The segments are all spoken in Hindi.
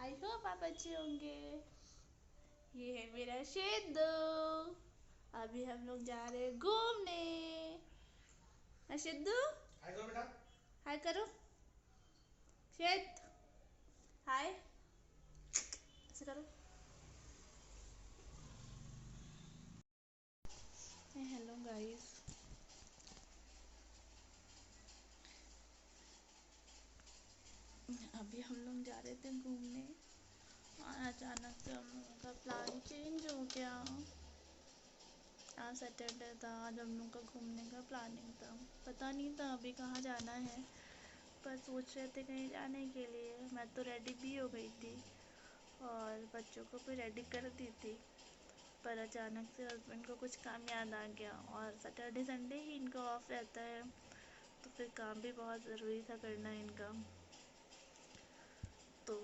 आई होप आप अच्छे होंगे। ये है मेरा शेदू। अभी हम लोग जा रहे हैं घूमने। शेदू हाय करो बेटा। हाय करो शेद। हाय ऐसे करो। Hello guys. अभी हम लोग जा रहे थे घूमने और अचानक से हम लोगों का प्लान चेंज हो गया। आज सैटरडे था, आज हम लोग का घूमने का प्लानिंग था। पता नहीं था अभी कहाँ जाना है, पर सोच रहे थे कहीं जाने के लिए। मैं तो रेडी भी हो गई थी और बच्चों को भी रेडी कर दी थी, पर अचानक से हस्बैंड को कुछ काम याद आ गया और सैटरडे संडे ही इनका ऑफ रहता है, तो फिर काम भी बहुत ज़रूरी था करना इनका। तो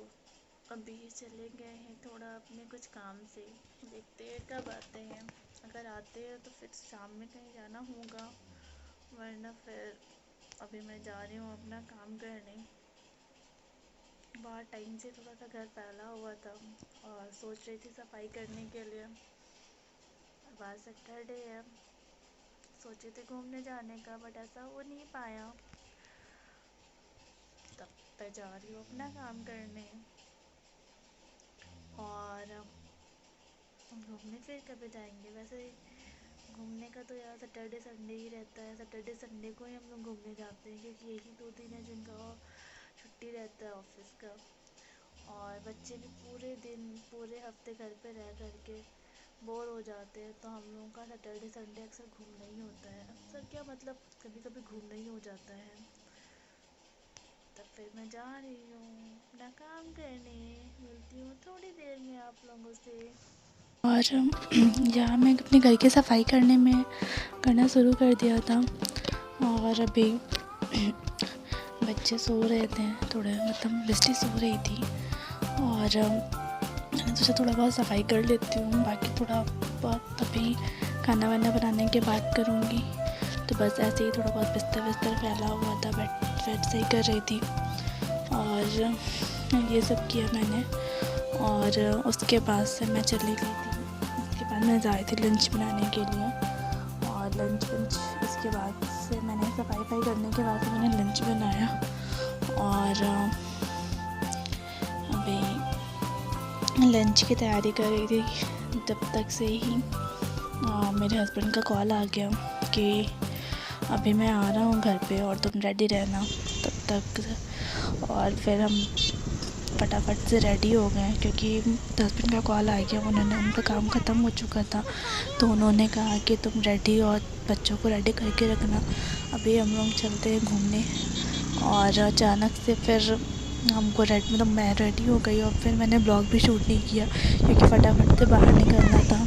अभी चले गए हैं थोड़ा अपने कुछ काम से, देखते हैं कब आते हैं। अगर आते हैं तो फिर शाम में कहीं जाना होगा, वरना फिर अभी मैं जा रही हूँ अपना काम करने। बहुत टाइम से थोड़ा सा घर फैला हुआ था और सोच रही थी सफाई करने के लिए। अब आज सैटरडे है, सोचे थे घूमने जाने का, बट ऐसा हो नहीं पाया। तब मैं जा रही हूँ अपना काम करने। और घूमने फिर कभी जाएंगे? वैसे घूमने का तो यार सैटरडे संडे ही रहता है। सैटरडे संडे को ही हम लोग घूमने जाते हैं, क्योंकि यही 2 दिन है जिनका छुट्टी रहता है ऑफिस का। और बच्चे भी पूरे दिन पूरे हफ्ते घर पे रह करके बोर हो जाते हैं, तो हम लोगों का सैटरडे संडे अक्सर घूमना ही होता है। अक्सर क्या मतलब कभी कभी घूमना ही हो जाता है। तब फिर मैं जा रही हूँ अपना काम करने। मिलती हूँ थोड़ी देर में आप लोगों से। और यहाँ मैं अपने घर की सफाई करना शुरू कर दिया था। और अभी बच्चे सो रहे थे, थोड़े मतलब बिस्टी सो रही थी, और मैंने सोचा थोड़ा बहुत सफाई कर लेती हूँ, बाकी थोड़ा बहुत अभी खाना वाना बनाने के बाद करूँगी। तो बस ऐसे ही थोड़ा बहुत बिस्तर फैला हुआ था, बेड सही कर रही थी और ये सब किया मैंने। और उसके बाद से मैं चली गई थी। उसके बाद मैं जा रही थी लंच बनाने के लिए, और लंच इसके बाद से मैंने सफाई करने के बाद से मैंने लंच बनाया। और अभी लंच की तैयारी कर रही थी, तब तक से ही मेरे हस्बैंड का कॉल आ गया कि अभी मैं आ रहा हूँ घर पे और तुम रेडी रहना तब तक। और फिर हम फटाफट से रेडी हो गए, क्योंकि हस्बैंड का कॉल आ गया। उनका काम ख़त्म हो चुका था, तो उन्होंने कहा कि तुम रेडी और बच्चों को रेडी करके रखना, अभी हम लोग चलते हैं घूमने। और अचानक से फिर हमको मतलब मैं रेडी हो गई और फिर मैंने ब्लॉग भी शूट नहीं किया, क्योंकि फटाफट से बाहर निकलना था।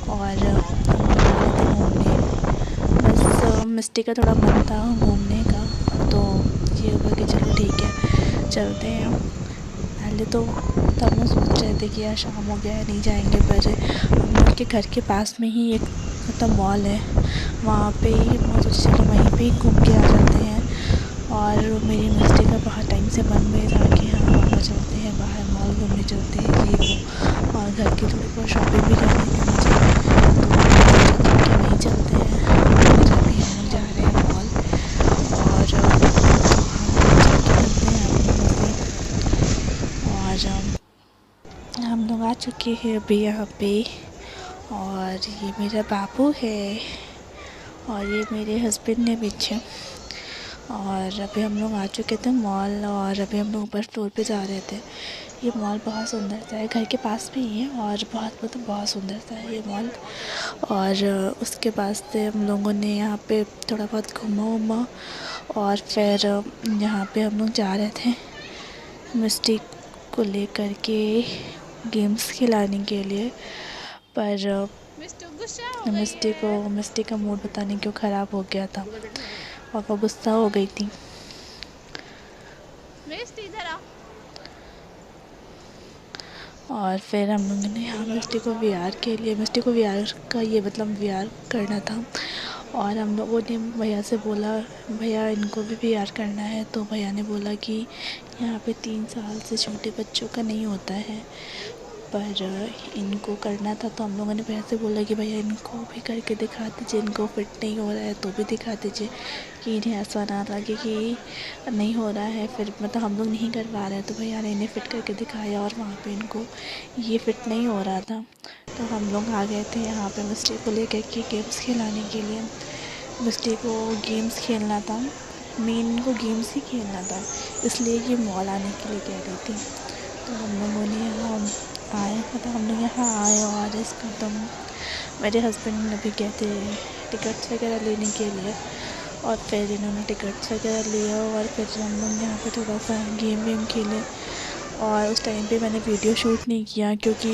और हम जा रहे थे घूमने, बस मिस्टी का थोड़ा मन था घूमने का, तो ये हुआ कि चलो ठीक है चलते हैं। पहले तो तब हम सोच रहे थे कि यार शाम हो गया है नहीं जाएंगे, पर हम लोग के घर के पास में ही एक मतलब मॉल है, वहाँ पे ही मैं सोची चलो वहीं पे ही घूम के आ जाते हैं। और मेरी मिस्टी का बहुत टाइम से मन में था कि हाँ पापा चलते हैं बाहर मॉल घूमने चलते हैं ये वो, और घर की थोड़ी बहुत शॉपिंग भी करनी थी मुझे, तो वहीं चलते हैं। और अभी हम लोग जा रहे हैं मॉल, और जाके मिलते हैं आप लोगों से। और हम लोग आ चुके हैं अभी यहाँ पे, और ये मेरा बाबू है और ये मेरे हस्बैंड ने पीछे। और अभी हम लोग आ चुके थे मॉल, और अभी हम लोग ऊपर फ्लोर पे जा रहे थे। ये मॉल बहुत सुंदर सा है, घर के पास में ही है, और बहुत सुंदर सा है ये मॉल। और उसके बाद से हम लोगों ने यहाँ पे थोड़ा बहुत घूमा, और फिर यहाँ पे हम लोग जा रहे थे मिस्टी को लेकर के गेम्स खिलाने के लिए। पर मिस्टी का मूड पता नहीं क्यों ख़राब हो गया था और वो गुस्सा हो गई थी। और फिर हम लोगों ने यहाँ मिस्टी को वीआर का ये मतलब वीआर करना था, और हम लोगों ने भैया से बोला, भैया इनको भी PR करना है, तो भैया ने बोला कि यहाँ पे 3 साल से छोटे बच्चों का नहीं होता है, पर इनको करना था। तो हम लोगों ने भैया से बोला कि भैया इनको भी करके दिखा दीजिए, इनको फिट नहीं हो रहा है तो भी दिखा दीजिए, कि इन्हें ऐसा ना लगे कि नहीं हो रहा है, फिर मतलब हम लोग नहीं करवा रहे हैं। तो भैया ने इन्हें फ़िट करके दिखाया और वहाँ पे इनको ये फ़िट नहीं हो रहा था। तो हम लोग आ गए थे यहाँ पे मिस्टी को लेकर के गेम्स खिलाने के लिए। मिस्टी को गेम्स खेलना था, मेन इनको गेम्स ही खेलना था, इसलिए ये मॉल आने के लिए कह रही थी। तो हम लोगों ने यहाँ आए, मतलब हम लोग यहाँ आए और इसका तो मेरे हस्बैंड अभी गए थे टिकट्स वगैरह लेने के लिए, और फिर इन्होंने टिकट्स वगैरह लिया और फिर हम लोग यहाँ पे थोड़ा सा गेम वेम खेले। और उस टाइम पे मैंने वीडियो शूट नहीं किया क्योंकि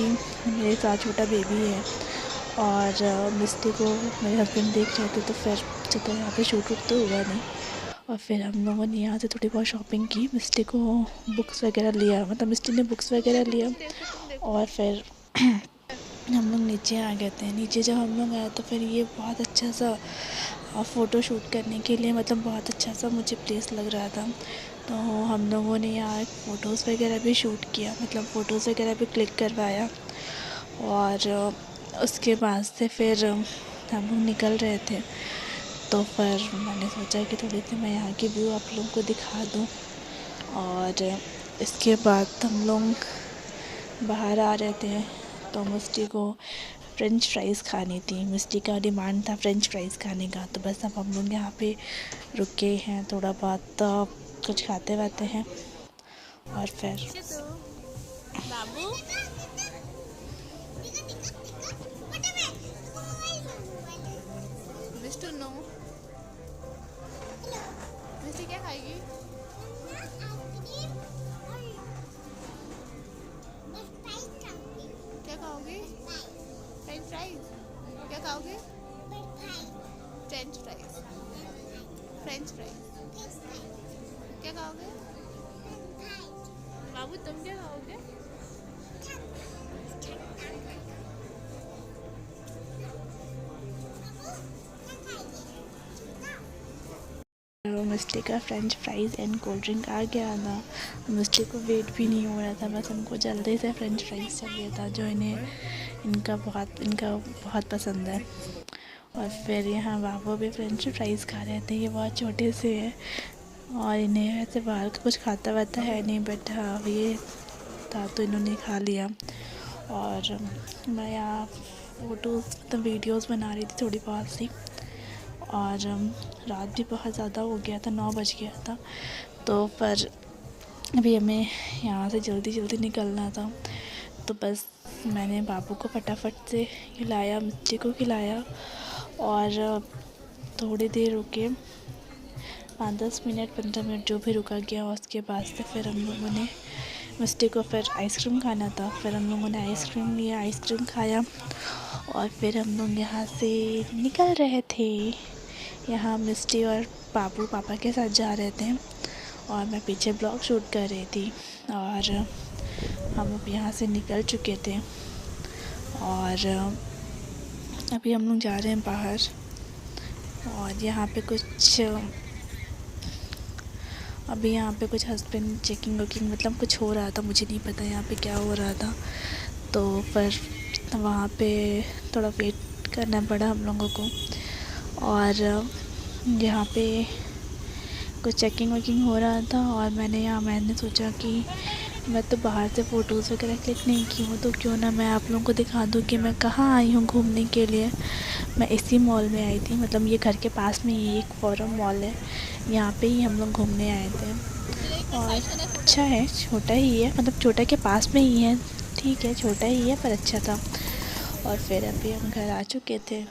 मेरे साथ छोटा बेबी है और मिस्टी को मेरे हस्बैंड देख रहे थे, तो फिर चलो यहाँ पे शूट वूट तो हुआ नहीं। और फिर हम लोगों ने यहाँ से थोड़ी बहुत शॉपिंग की, मिस्टी को बुक्स वगैरह लिया, मतलब मिस्टी ने बुक्स वगैरह लिया। और फिर हम लोग नीचे आ गए थे। नीचे जब हम लोग आए तो फिर ये बहुत अच्छा सा फ़ोटो शूट करने के लिए, मतलब बहुत अच्छा सा मुझे प्लेस लग रहा था। तो हम लोगों ने यहाँ फ़ोटोज़ वगैरह भी शूट किया, मतलब फ़ोटोज़ वगैरह भी क्लिक करवाया। और उसके बाद से फिर हम लोग निकल रहे थे, तो फिर मैंने सोचा कि थोड़ी सी मैं यहाँ की व्यू आप लोगों को दिखा दूँ। और इसके बाद हम लोग बाहर आ रहे थे, तो मिस्टी को फ्रेंच फ्राइज़ खानी थी। मिस्टी का डिमांड था फ्रेंच फ्राइज़ खाने का। तो बस अब हम लोग यहाँ पे रुके हैं, थोड़ा बहुत कुछ खाते वाते हैं और फिर बाबू मिस्टू नो मिस्टी क्या खाएगी? क्या खाओगे? French fries. क्या खाओगे? French fries. French fries. क्या खाओगे? बाबू तुम क्या खाओगे? मिस्टी का French fries and cold drink आ गया था। मिस्टी को वेट भी नहीं हो रहा था, बस उनको जल्दी से फ्रेंच फ्राइज़ चाहिए था, जो इनका बहुत पसंद है। और फिर यहाँ बाबू भी फ्रेंच फ्राइज़ खा रहे थे। ये बहुत छोटे से हैं और इन्हें ऐसे बाहर का कुछ खाता वाता है नहीं, बट हाँ ये था तो इन्होंने खा लिया। और मैं यहाँ फ़ोटोज़ मतलब वीडियोज़ बना रही थी थोड़ी बहुत सी। और रात भी बहुत ज़्यादा हो गया था, 9 बज गया था, तो पर अभी हमें यहाँ से जल्दी जल्दी निकलना था। तो बस मैंने बाबू को फटाफट से खिलाया, मिस्टी को खिलाया और थोड़ी देर रुके, 5-10 मिनट 15 मिनट जो भी रुका गया। उसके बाद से फिर हम लोगों ने मिस्टी को फिर आइसक्रीम खाना था, फिर हम लोगों ने आइसक्रीम लिया, आइसक्रीम खाया और फिर हम लोग यहाँ से निकल रहे थे। यहाँ मिस्टी और बाबू पापा के साथ जा रहे थे और मैं पीछे ब्लॉग शूट कर रही थी। और हम अब यहाँ से निकल चुके थे और अभी हम लोग जा रहे हैं बाहर। और यहाँ पे कुछ हस्बैंड चेकिंग वकिंग मतलब कुछ हो रहा था, मुझे नहीं पता यहाँ पे क्या हो रहा था। तो फिर वहाँ पे थोड़ा वेट करना पड़ा हम लोगों को। और यहाँ पे कुछ चेकिंग वकिंग हो रहा था और मैंने सोचा कि मैं तो बाहर से फ़ोटोज़ वगैरह क्लिक नहीं की हूँ, तो क्यों ना मैं आप लोगों को दिखा दूँ कि मैं कहाँ आई हूँ घूमने के लिए। मैं इसी मॉल में आई थी, मतलब ये घर के पास में ही एक फोरम मॉल है, यहाँ पे ही हम लोग घूमने आए थे। और अच्छा है, छोटा ही है, मतलब छोटा के पास में ही है, ठीक है छोटा ही है पर अच्छा था। और फिर अभी हम घर आ चुके थे।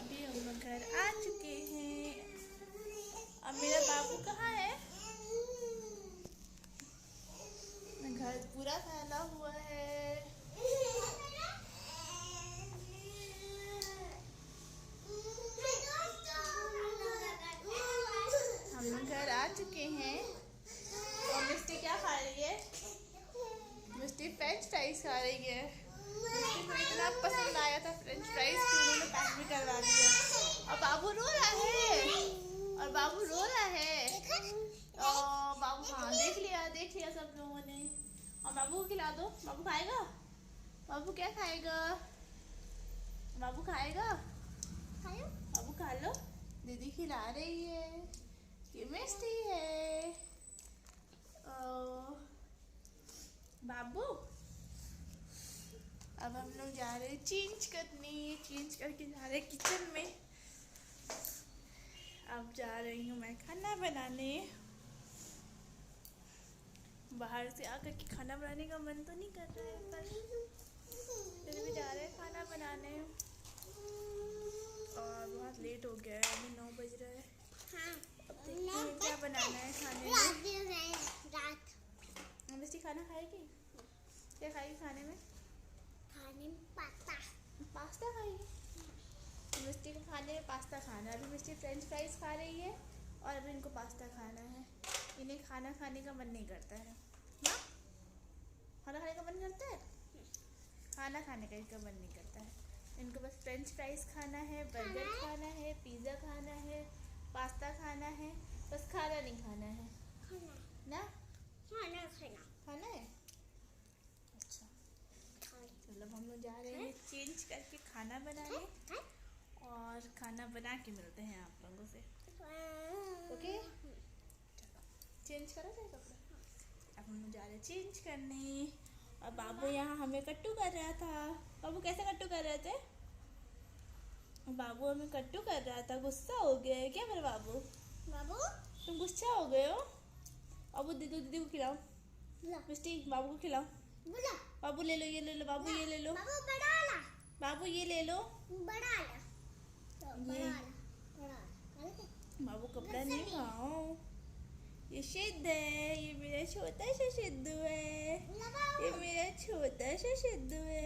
अब मेरा बाबू कहाँ है? घर पूरा फैला हुआ है। हम लोग घर आ चुके हैं और मिस्टी क्या खा रही है? मिस्टी फ्रेंच फ्राइज खा रही है। मिस्टी को इतना पसंद आया था फ्रेंच फ्राइज कि उन्होंने पैक भी करवा दिया। और बाबू रो रहा है। बाबू, हाँ देख लिया सब लोगों ने। और बाबू को खिला दो। बाबू खाएगा? बाबू क्या खाएगा? बाबू खाएगा? बाबू खा लो। दीदी खिला रही है। ये मिस्टी है। बाबू, अब हम लोग जा रहे हैं चेंज करके जा रहे हैं किचन में। अब जा रही हूँ मैं खाना बनाने। बाहर से आकर के खाना बनाने का मन तो नहीं कर रहा है, पर फिर भी जा रहे हैं खाना बनाने। और बहुत लेट हो गया है, अभी 9 बज रहे हैं। अब देखते हैं क्या बनाना है खाने में। मिस्टी खाना खाएगी? क्या खाएगी खाने में? पास्ता खाएगी। मिस्टी को खाने में पास्ता खाना है। अभी मिस्टी फ्रेंच फ्राइज खा रही है और अभी इनको पास्ता खाना है। इन्हें खाना खाने का मन नहीं करता है ना? खाना खाने का मन करता है? खाना खाने का इनका मन नहीं करता है। इनको बस फ्रेंच फ्राइज खाना है, बर्गर खाना है, पिज़्ज़ा खाना है, पास्ता खाना है, बस खाना नहीं खाना है ना? खाना है। अच्छा, चलो हम लोग जा रहे हैं चेंज करके खाना बनाने और खाना बना के मिलते हैं आप लोगों से। ओके, चलो चेंज करो जाए कपड़े। अब हम लोग जा रहे हैं चेंज करने। और बाबू यहाँ हमें कट्टू कर रहा था। बाबू कैसे कट्टू कर रहे थे? बाबू हमें कट्टू कर रहा था। गुस्सा हो गया है क्या मेरे बाबू? तुम गुस्सा हो गए हो? बाबू दीदी को खिलाओ। मिस्टी बाबू को खिलाओ। बाबू ले लो, ये ले लो बाबू, ये ले लो बाबू, ये ले लो। बाबू कपड़ा नहीं खाओ। ये सिद्ध है, ये मेरा छोटा सा सिद्धू है। ये मेरा छोटा सा सिद्धू है।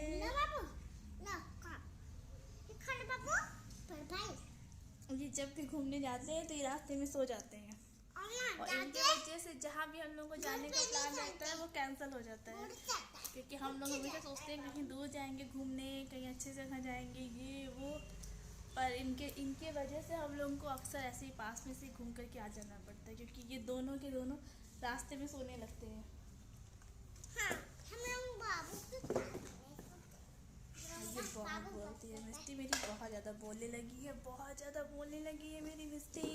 ये जब भी घूमने जाते हैं तो ये रास्ते में सो जाते हैं और इनकी वजह से जहाँ भी हम लोग को जाने का प्लान रहता है वो कैंसिल हो जाता है, क्योंकि हम लोग हमेशा सोचते हैं कहीं दूर जाएंगे घूमने, कहीं अच्छे जगह जाएंगे, ये वो, पर इनके वजह से हम लोगों को अक्सर ऐसे ही पास में से घूम करके आ जाना पड़ता है, क्योंकि ये दोनों के दोनों रास्ते में सोने लगते हैं। ये बहुत बोलती है मिस्टी, मेरी बहुत ज़्यादा बोलने लगी है, बहुत ज़्यादा बोलने लगी है मेरी मिस्टी।